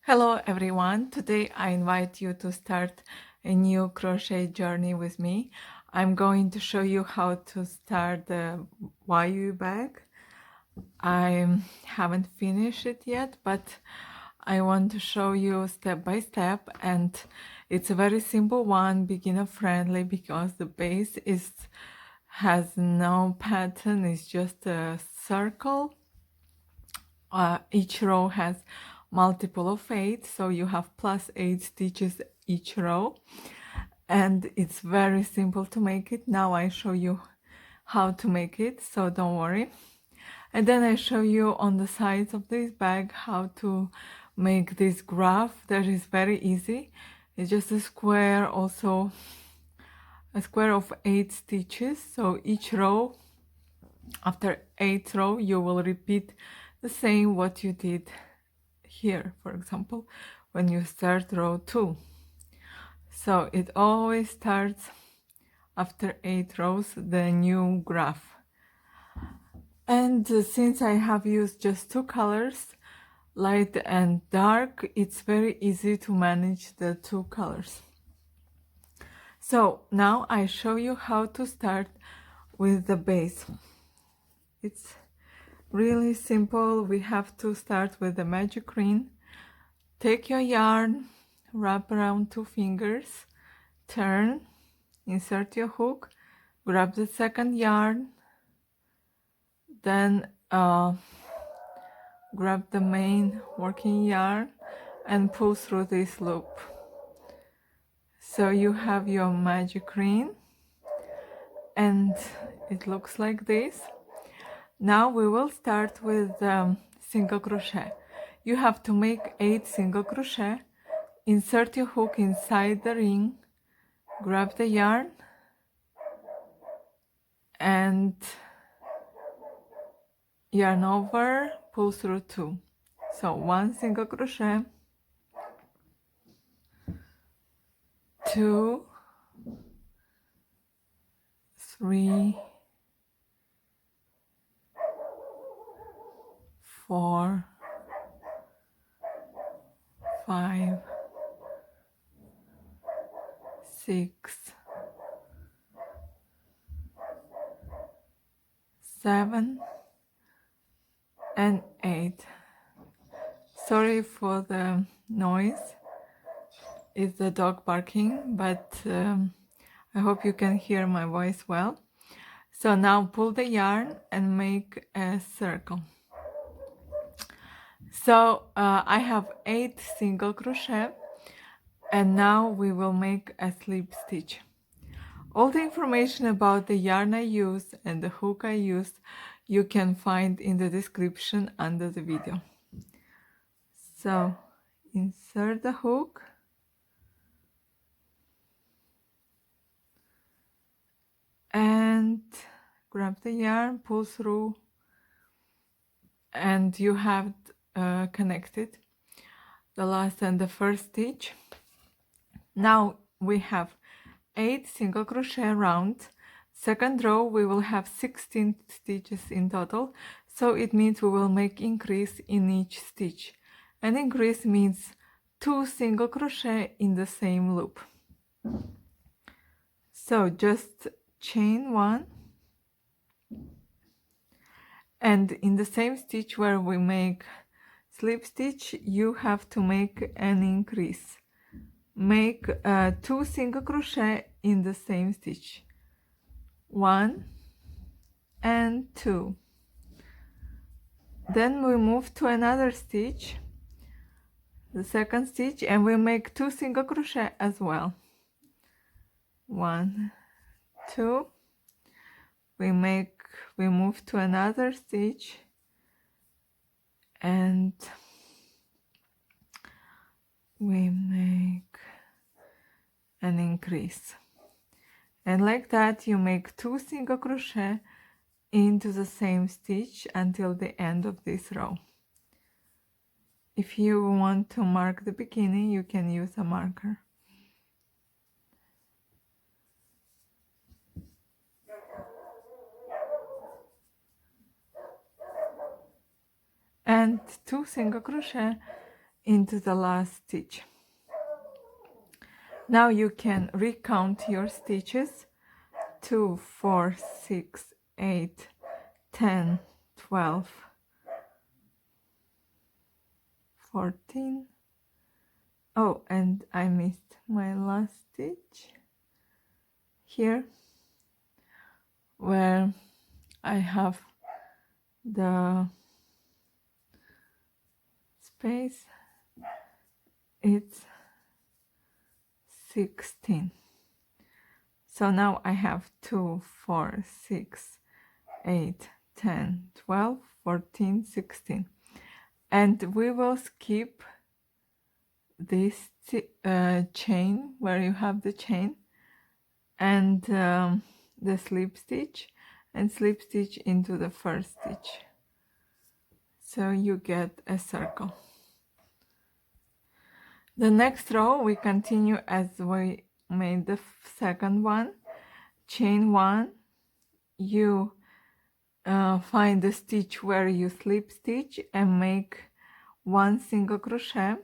Hello everyone, today I invite you to start a new crochet journey with me. I'm going to show you how to start the Wayuu bag. I haven't finished it yet, but I want to show you step by step, and it's a very simple one, beginner friendly, because the base has no pattern, it's just a circle. Each row has multiple of 8, so you have plus 8 stitches each row, and it's very simple to make it. Now I show you how to make it, so don't worry. And then I show you on the sides of this bag how to make this graph. That is very easy. It's just a square, also a square of 8 stitches, so each row, after 8th row, you will repeat the same what you did here, for example, when you start row 2. So it always starts after 8 rows, the new graph. And since I have used just 2 colors, light and dark, it's very easy to manage the 2 colors. So now I show you how to start with the base. It's really simple. We have to start with the magic ring. Take your yarn, wrap around 2 fingers, turn, insert your hook, grab the second yarn, then grab the main working yarn and pull through this loop. So you have your magic ring, and it looks like this. Now we will start with single crochet. You have to make 8 single crochet. Insert your hook inside the ring, grab the yarn, and yarn over, pull through 2. So 1 single crochet, 2, 3, 4, 5, 6, 7, and 8. Sorry for the noise, it's the dog barking, but I hope you can hear my voice well. So now pull the yarn and make a circle. So I have 8 single crochet, and now we will make a slip stitch. All the information about the yarn I use and the hook I used you can find in the description under the video. So insert the hook, and grab the yarn, pull through, and you have connected the last and the first stitch. Now we have 8 single crochet round. Second row we will have 16 stitches in total, so it means we will make increase in each stitch. An increase means 2 single crochet in the same loop. So just chain 1, and in the same stitch where we make slip stitch, you have to make an increase. Make 2 single crochet in the same stitch, 1 and 2. Then we move to another stitch, the second stitch, and we make 2 single crochet as well, 1, 2. We move to another stitch, and we make an increase, and like that you make 2 single crochet into the same stitch until the end of this row. If you want to mark the beginning, you can use a marker. And 2 single crochet into the last stitch. Now you can recount your stitches: 2, 4, 6, 8, 10, 12, 14. Oh, and I missed my last stitch here where I have the space. It's 16. So now I have 2, 4, 6, 8, 10, 12, 14, 16. And we will skip this chain where you have the chain and the slip stitch, and slip stitch into the first stitch. So you get a circle. The next row we continue as we made the second one. Chain 1, you find the stitch where you slip stitch and make 1 single crochet.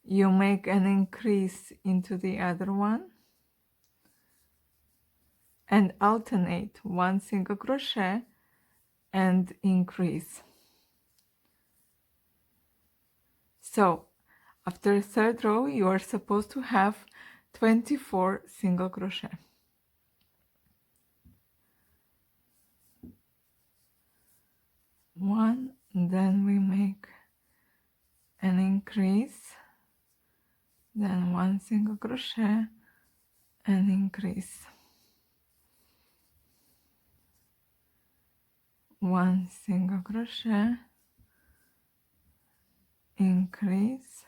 You make an increase into the other one and alternate 1 single crochet and increase. So after third row you are supposed to have 24 single crochet. One, then we make an increase, then 1 single crochet and increase, 1 single crochet, increase,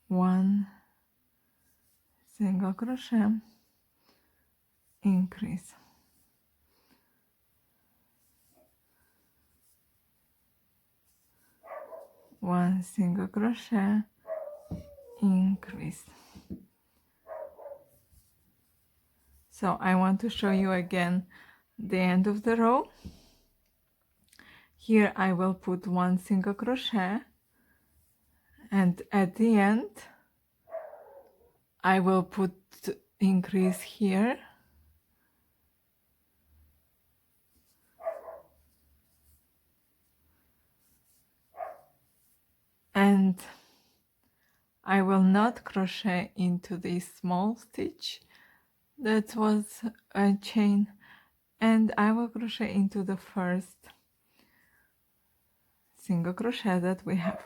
1 single crochet, increase. One single crochet, increase. So I want to show you again the end of the row. Here I will put 1 single crochet, and at the end I will put increase here, and I will not crochet into this small stitch that was a chain, and I will crochet into the first single crochet that we have.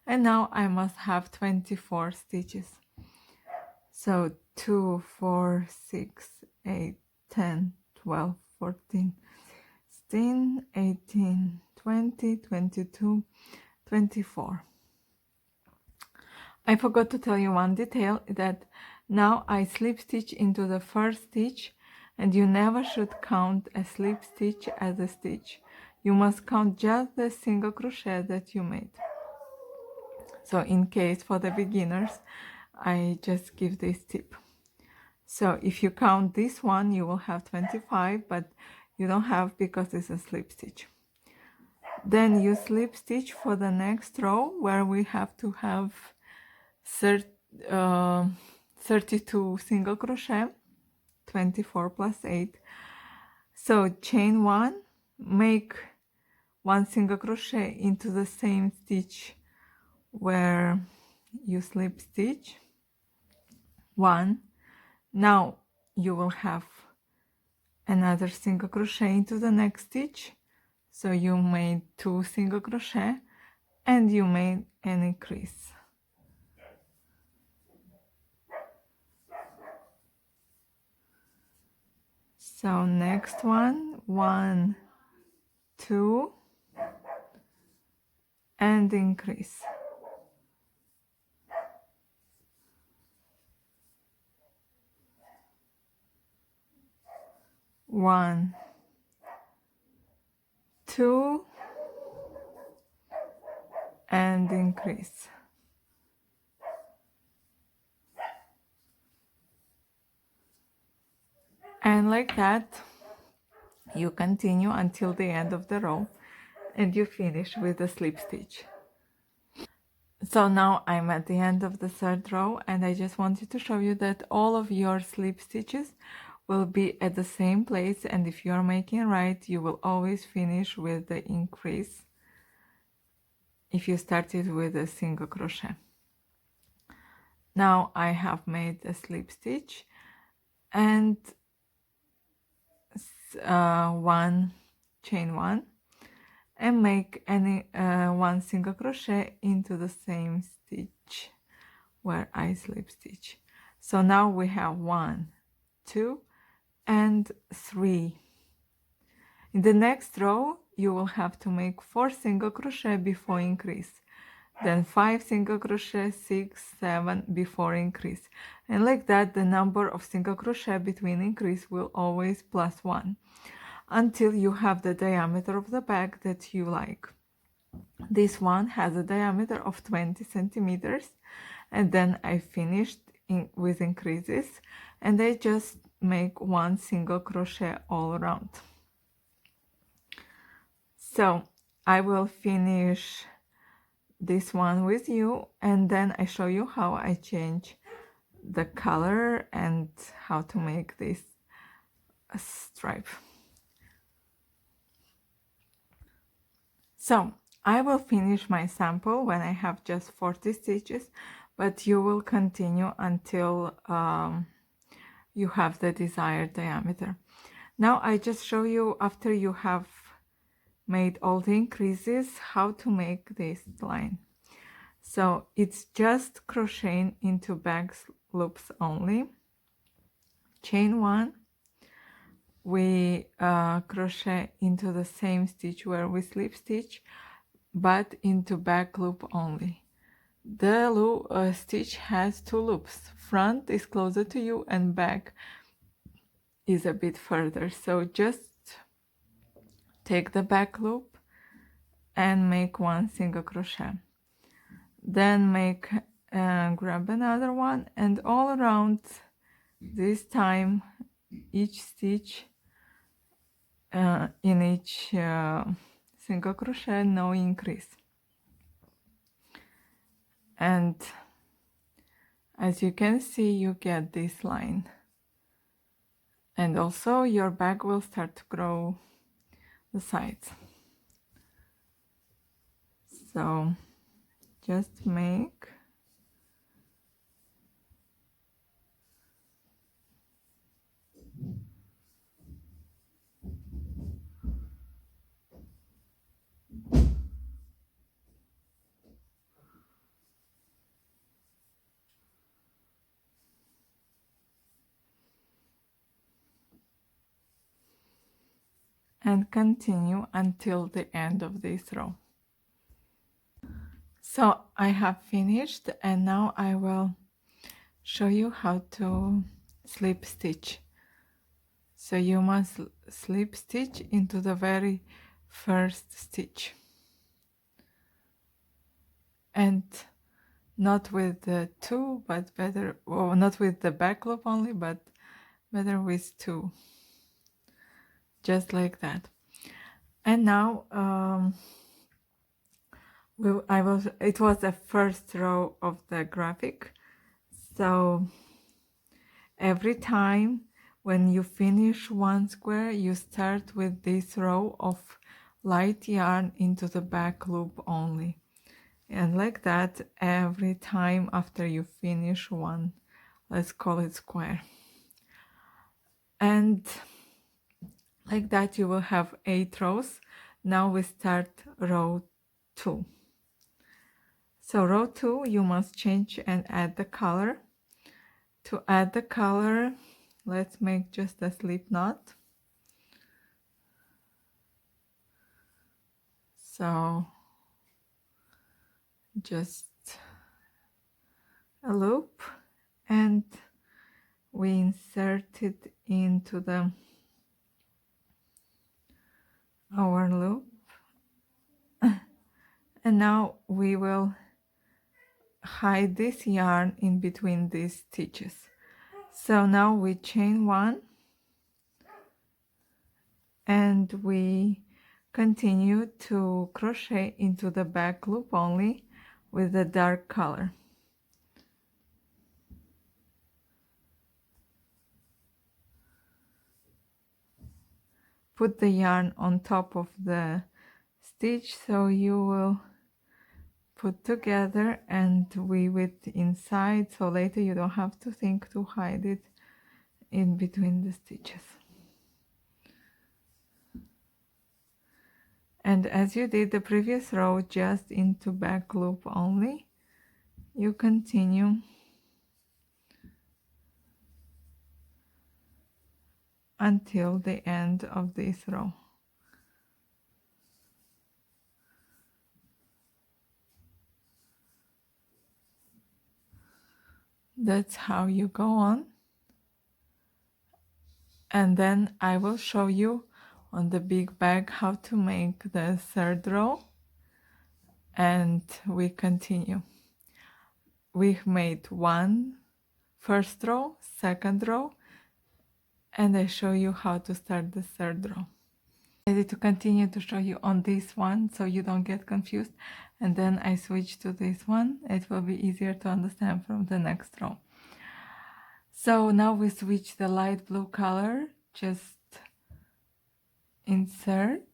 And now I must have 24 stitches. So 2, 4, 6, 8, 10, 12, 14, 16, 18, 20, 22, 24. I forgot to tell you one detail, that now I slip stitch into the first stitch, and you never should count a slip stitch as a stitch. You must count just the single crochet that you made. So in case for the beginners, I just give this tip. So if you count this one, you will have 25, but you don't have because it's a slip stitch. Then you slip stitch for the next row where we have to have 32 single crochet, 24 plus 8. So chain 1, make 1 single crochet into the same stitch where you slip stitch, 1. Now you will have another single crochet into the next stitch, so you made 2 single crochet and you made an increase. So next one, 1, 2, and increase. One, 2, and increase. And like that, you continue until the end of the row. and you finish with a slip stitch. So now I'm at the end of the third row, and I just wanted to show you that all of your slip stitches will be at the same place, and if you are making right, you will always finish with the increase if you started with a single crochet. Now I have made a slip stitch and one chain one, and make any one single crochet into the same stitch where I slip stitch. So now we have 1, 2 and 3. In the next row you will have to make 4 single crochet before increase, then 5 single crochet, 6, 7 before increase, and like that the number of single crochet between increase will always +1 until you have the diameter of the bag that you like. This one has a diameter of 20 centimeters, and then I finished with increases, and I just make 1 single crochet all around. So I will finish this one with you, and then I show you how I change the color and how to make this stripe. So I will finish my sample when I have just 40 stitches, but you will continue until you have the desired diameter. Now I just show you, after you have made all the increases, how to make this line. So it's just crocheting into bag loops only. Chain 1, we crochet into the same stitch where we slip stitch, but into back loop only. The loop stitch has 2 loops. Front is closer to you and back is a bit further. So just take the back loop and make 1 single crochet. Then make grab another one, and all around this time each stitch in each single crochet, no increase. And as you can see, you get this line, and also your bag will start to grow the sides. So just make and continue until the end of this row. So I have finished, and now I will show you how to slip stitch. So you must slip stitch into the very first stitch, and not with the 2, but better, or not with the back loop only, but better with 2, just like that. And now it was the first row of the graphic. So every time when you finish one square, you start with this row of light yarn into the back loop only, and like that every time after you finish one, let's call it square, and like that you will have 8 rows. Now we start row 2. So row 2, you must change and add the color. To add the color, let's make just a slip knot. So just a loop, and we insert it into our loop, and now we will hide this yarn in between these stitches. So now we chain 1 and we continue to crochet into the back loop only with the dark color. Put the yarn on top of the stitch so you will put together and weave it inside, so later you don't have to think to hide it in between the stitches. And as you did the previous row, just into back loop only, you continue until the end of this row. That's how you go on. And then I will show you on the big bag how to make the third row, and we continue. We've made first row, second row, and I show you how to start the third row. Ready to continue to show you on this one so you don't get confused, and then I switch to this one. It will be easier to understand from the next row. So now we switch the light blue color, just insert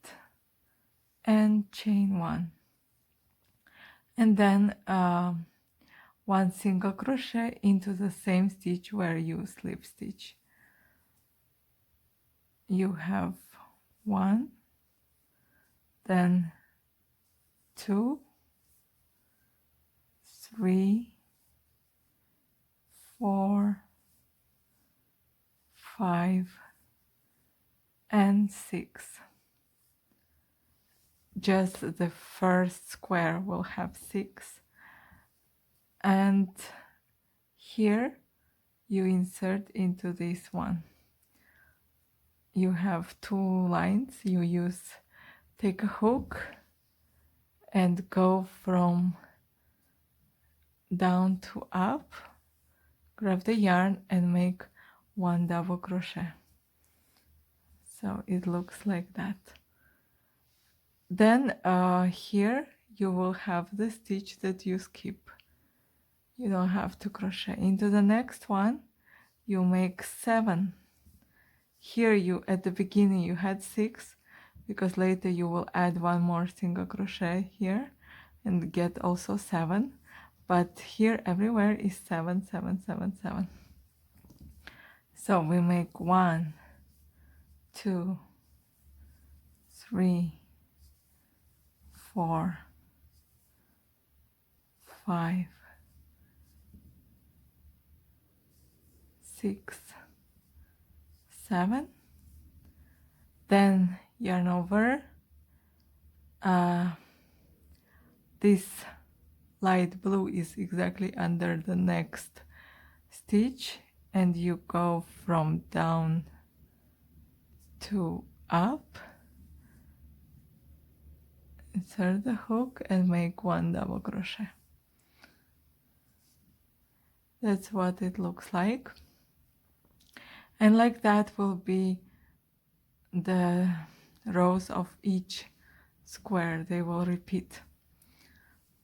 and chain one, and then one single crochet into the same stitch where you slip stitch. You have one, then 2, 3, 4, 5, and 6. Just the first square will have 6, and here you insert into this one. You have 2 lines. You take a hook and go from down to up, grab the yarn and make 1 double crochet. So it looks like that. Then here you will have the stitch that you skip. You don't have to crochet. Into the next one you make 7. Here you at the beginning you had 6, because later you will add 1 more single crochet here and get also 7, but here everywhere is 7, 7, 7, 7. So we make 1, 2, 3, 4, 5, 6, 7. Then yarn over. This light blue is exactly under the next stitch, and you go from down to up, insert the hook and make 1 double crochet. That's what it looks like, and like that will be the rows of each square. They will repeat.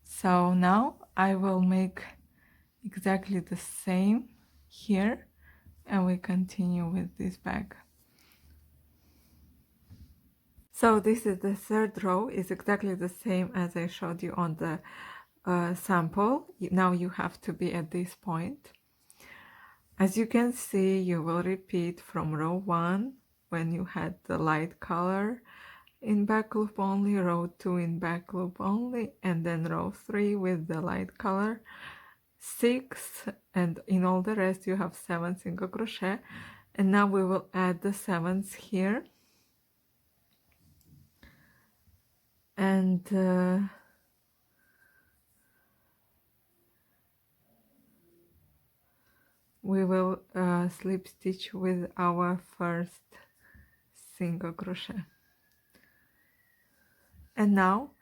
So now I will make exactly the same here, and we continue with this bag. So this is the third row. It's exactly the same as I showed you on the sample. Now you have to be at this point. As you can see, you will repeat from row 1 when you had the light color in back loop only, row 2 in back loop only, and then row 3 with the light color, 6, and in all the rest you have 7 single crochet. And now we will add the 7s here, and we will slip stitch with our first single crochet. And now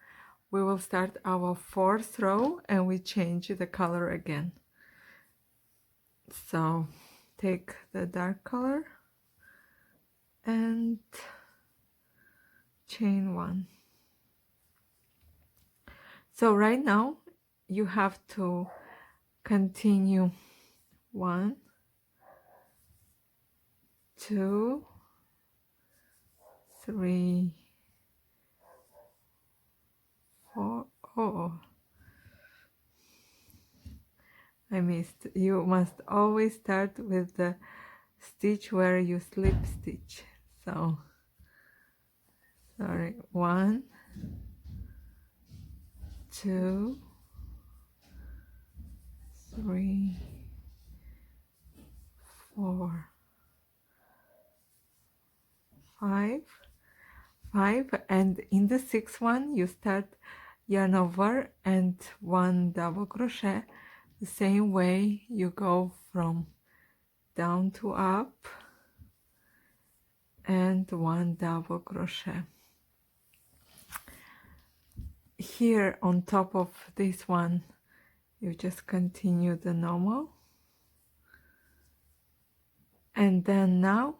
we will start our 4th row, and we change the color again. So take the dark color and chain 1. So right now you have to continue 1, 2, 3, 4. Oh, I missed. You must always start with the stitch where you slip stitch. So sorry, 1, 2, 3, 4, 5, and in the sixth one you start yarn over and 1 double crochet. The same way you go from down to up and 1 double crochet. Here on top of this one you just continue the normal, and then now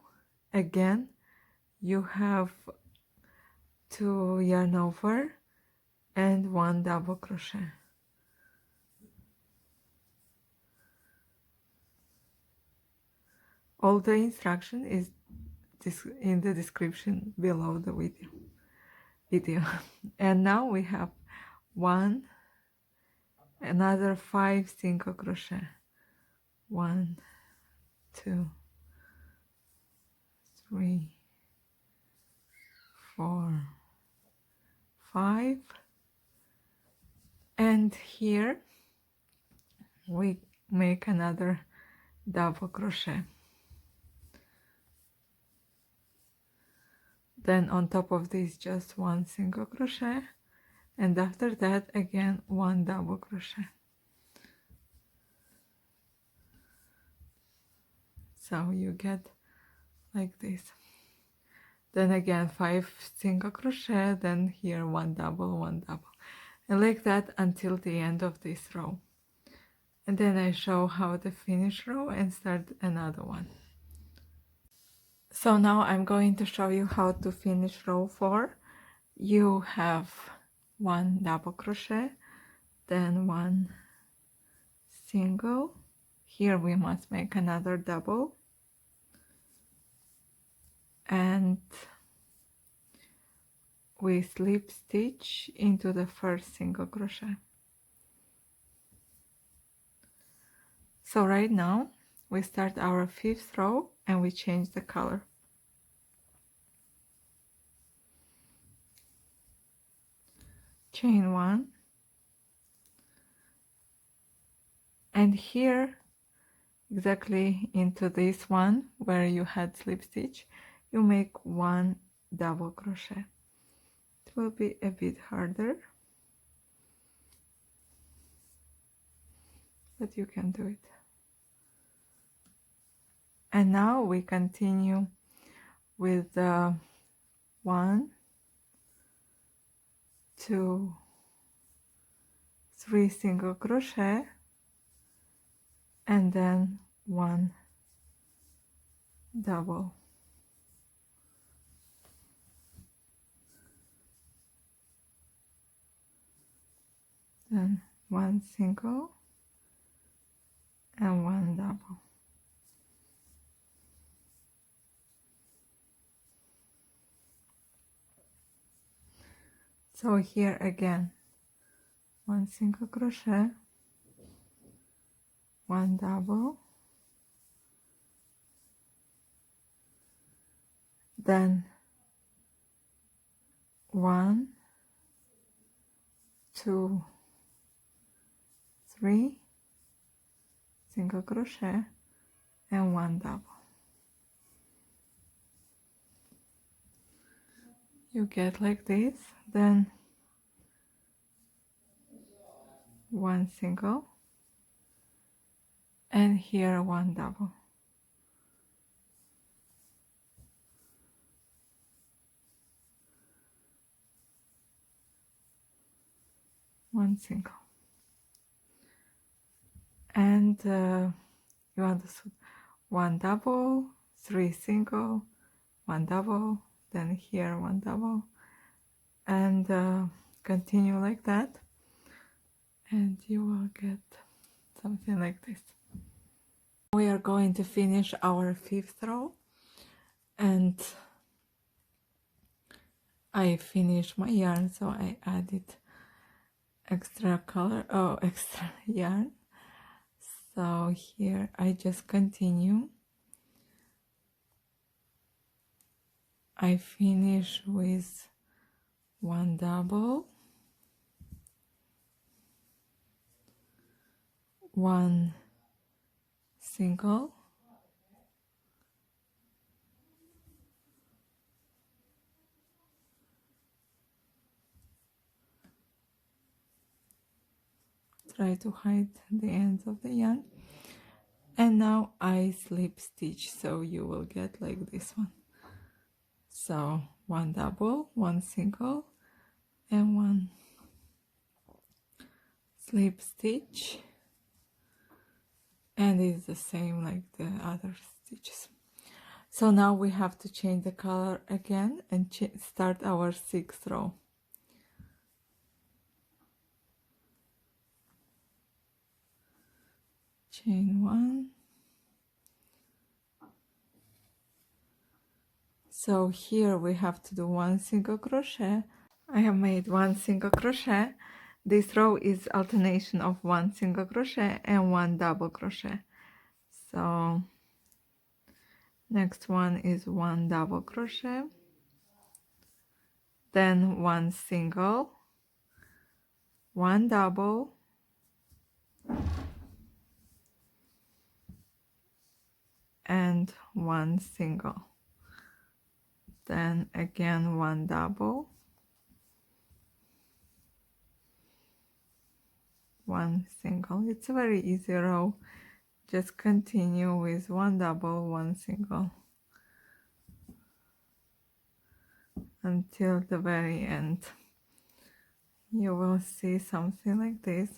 again you have 2 yarn over and 1 double crochet. All the instruction is in the description below the video. And now we have another 5 single crochet. 1, 2, 3, 4, 5, and here we make another double crochet. Then on top of this just 1 single crochet, and after that again 1 double crochet. So you get like this. Then again 5 single crochet, then here 1 double, 1 double, and like that until the end of this row. And then I show how to finish row and start another one. So now I'm going to show you how to finish row 4. You have 1 double crochet, then 1 single. Here we must make another double, and we slip stitch into the first single crochet. So right now we start our 5th row and we change the color. Chain 1, and here exactly into this one where you had slip stitch you make 1 double crochet. It will be a bit harder, but you can do it. And now we continue with the 1, 2, 3 single crochet, and then 1 double. Then 1 single and 1 double. So here again 1 single crochet, 1 double, then 1, 2, 3 single crochet and 1 double. You get like this, then 1 single, and here 1 double. One single, and you understood 1 double, 3 single, 1 double, then here 1 double, and continue like that, and you will get something like this. We are going to finish our 5th row, and I finished my yarn, so I added extra color, extra yarn. So here I just continue. I finish with 1 double, 1 single, try to hide the ends of the yarn, and now I slip stitch, so you will get like this one. So 1 double, 1 single, and 1 slip stitch, and it's the same like the other stitches. So now we have to change the color again and start our 6th row. Chain 1. So here we have to do 1 single crochet. I have made 1 single crochet. This row is alternation of 1 single crochet and 1 double crochet. So next one is 1 double crochet, then 1 single, 1 double, and 1 single, then again 1 double, 1 single. It's a very easy row. Just continue with 1 double, 1 single until the very end. You will see something like this.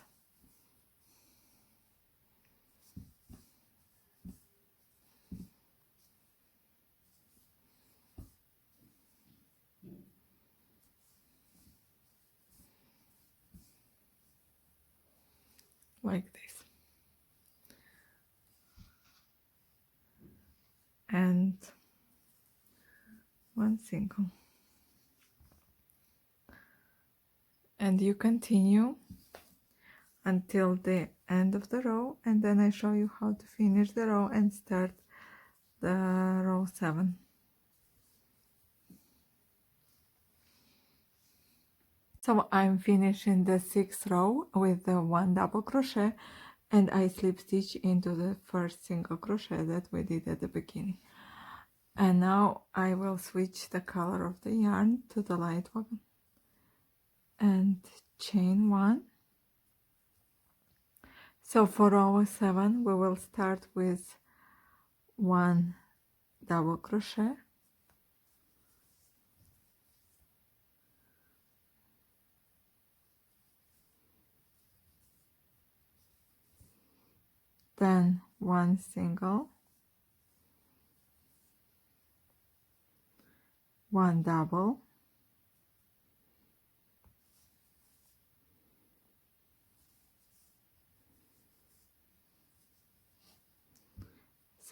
Like this. And 1 single. And you continue until the end of the row, and then I show you how to finish the row and start the row 7. So I'm finishing the 6th row with the 1 double crochet, and I slip stitch into the first single crochet that we did at the beginning. And now I will switch the color of the yarn to the light one and chain 1. So for row 7 we will start with 1 double crochet, then 1 single, 1 double,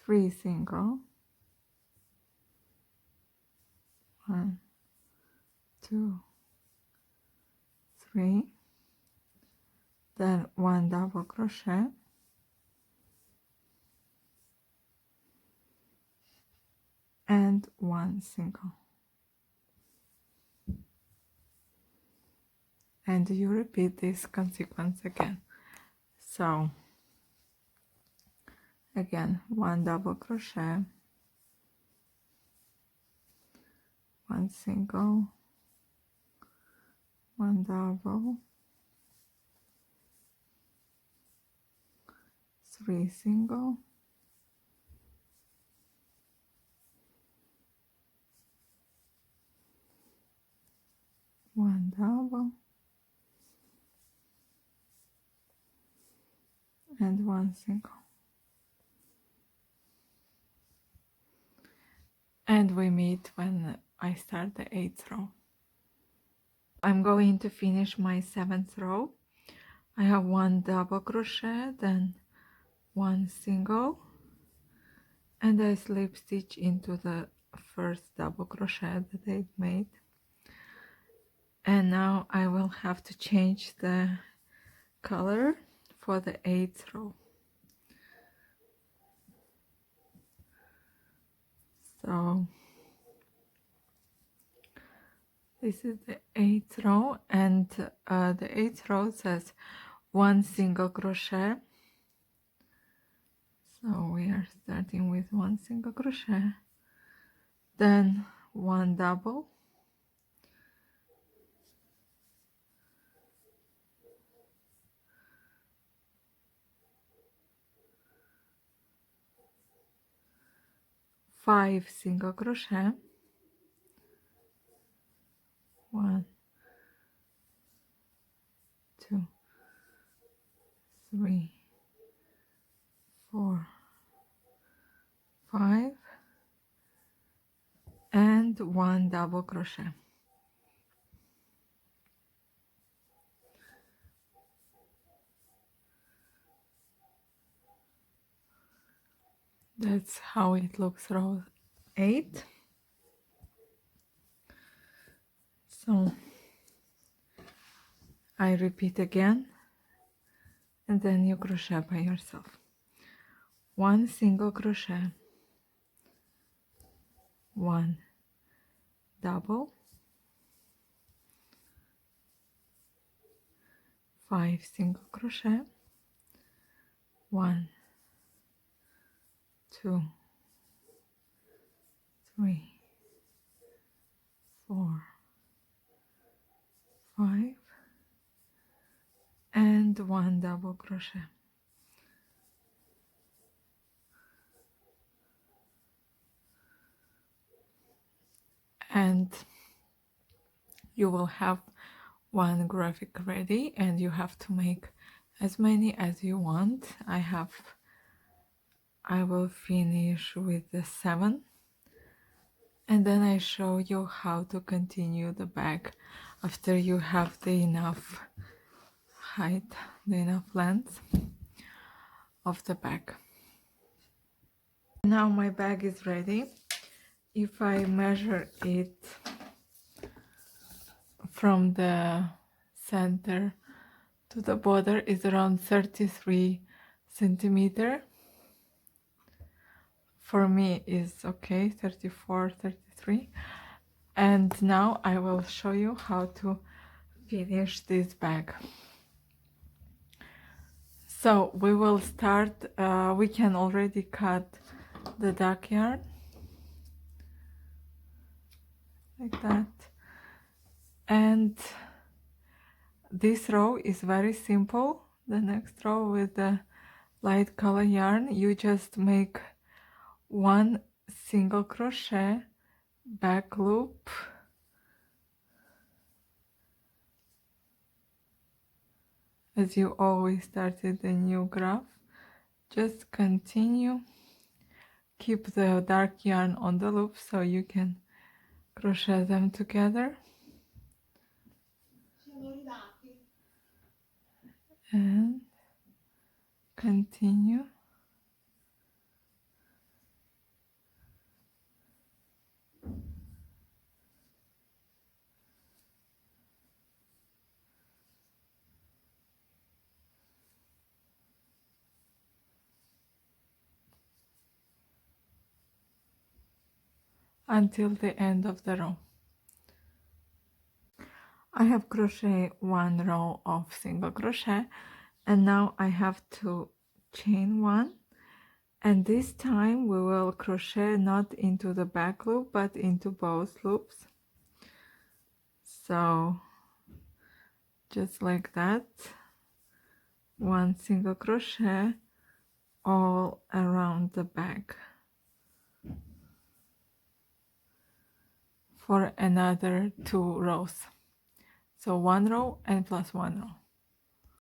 3 single, 1, 2, 3, then 1 double crochet, and 1 single, and you repeat this sequence again. So again, 1 double crochet, 1 single, 1 double, 3 single, 1 double, and 1 single. And we meet when I start the 8th row. I'm going to finish my 7th row. I have 1 double crochet, then 1 single, and I slip stitch into the first double crochet that I made. And now I will have to change the color for the 8th row. So this is the 8th row, and the 8th row says 1 single crochet. So we are starting with 1 single crochet, then 1 double, 5 single crochet, 1, 2, 3, 4, 5, and 1 double crochet. That's how it looks, row 8. So I repeat again, and then you crochet by yourself. 1 single crochet, 1 double, 5 single crochet, 1, 2, 3, 4, 5, and 1 double crochet. And you will have 1 graphic ready, and you have to make as many as you want. I will finish with the 7, and then I show you how to continue the bag after you have the enough height, the enough length of the bag. Now my bag is ready. If I measure it from the center to the border, is around 33 centimeter. For me is okay, 34, 33. And now I will show you how to finish this bag. So we will start, we can already cut the duck yarn like that. And this row is very simple. The next row with the light color yarn, you just make 1 single crochet, back loop, as you always started the new graph. Just continue, keep the dark yarn on the loop so you can crochet them together, and continue. Until the end of the row. I have crochet 1 row of single crochet, and now I have to chain 1, and this time we will crochet not into the back loop but into both loops. So just like that, 1 single crochet all around the bag for another 2 rows. So 1 row and plus 1 row.